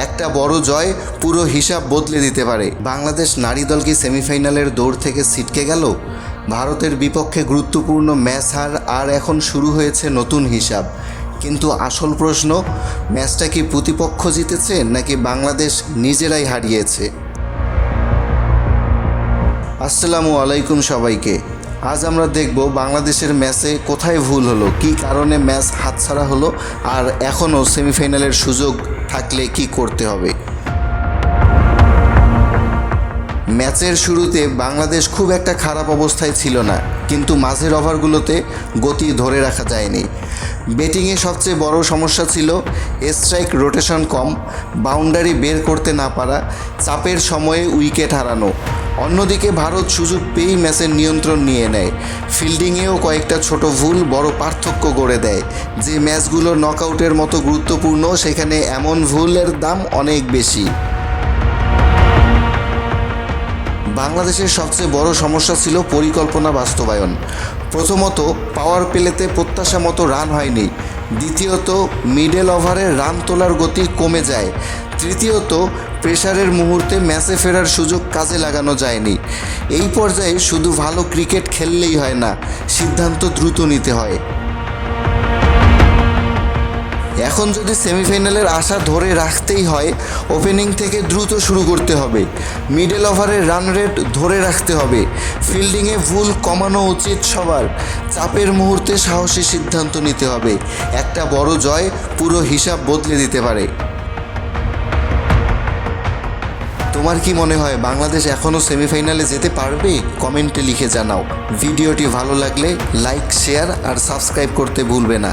একটা বড় জয় পুরো হিসাব বদলে দিতে পারে। বাংলাদেশ নারী দল কি সেমিফাইনালের দৌড় থেকে ছিটকে গেল? ভারতের বিপক্ষে গুরুত্বপূর্ণ ম্যাচ হার আর এখন শুরু হয়েছে নতুন হিসাব। কিন্তু আসল প্রশ্ন, ম্যাচটা কি প্রতিপক্ষ জিতেছে নাকি বাংলাদেশ নিজেরাই হারিয়েছে? আসসালামু আলাইকুম সবাইকে। আজ আমরা দেখব বাংলাদেশের ম্যাচে কোথায় ভুল হলো, কী কারণে ম্যাচ হাতছাড়া হলো, আর এখনও সেমিফাইনালের সুযোগ থাকলে কি করতে হবে। ম্যাচের শুরুতে বাংলাদেশ খুব একটা খারাপ অবস্থায় ছিল না, কিন্তু মাঝের ওভারগুলোতে গতি ধরে রাখা যায়নি। ব্যাটিংয়ে সবচেয়ে বড় সমস্যা ছিল স্ট্রাইক রোটেশন কম, বাউন্ডারি বের করতে না পারা, চাপের সময়ে উইকেট হারানো। অন্যদিকে ভারত সুযোগ পেয়েই ম্যাচের নিয়ন্ত্রণ নিয়ে নেয়। ফিল্ডিংয়েও কয়েকটা ছোট ভুল বড় পার্থক্য গড়ে দেয়। যে ম্যাচগুলো নকআউটের মতো গুরুত্বপূর্ণ, সেখানে এমন ভুলের দাম অনেক বেশি। বাংলাদেশের সবচেয়ে বড় সমস্যা ছিল পরিকল্পনা বাস্তবায়ন। প্রথমত, পাওয়ার প্লেতে প্রত্যাশা মতো রান হয়নি। দ্বিতীয়ত, মিডল ওভারে রান তোলার গতি কমে যায়। তৃতীয়ত, প্রেসারের মুহূর্তে ম্যাচে ফেরার সুযোগ কাজে লাগানো যায়নি। এই পর্যায়ে শুধু ভালো ক্রিকেট খেললেই হয় না, সিদ্ধান্ত দ্রুত নিতে হয়। এখন যদি সেমিফাইনালের আশা ধরে রাখতেই হয়, ওপেনিং থেকে দ্রুত শুরু করতে হবে। মিডল ওভারের রান রেট ধরে রাখতে হবে। ফিল্ডিংয়ে ভুল কমানো উচিত সবার। চাপের মুহূর্তে সাহসী সিদ্ধান্ত নিতে হবে। একটা বড় জয় পুরো হিসাব বদলে দিতে পারে। তোমার কি মনে হয় বাংলাদেশ এখনও সেমিফাইনালে যেতে পারবে? কমেন্টে লিখে জানাও। ভিডিওটি ভালো লাগলে লাইক, শেয়ার আর সাবস্ক্রাইব করতে ভুলবে না।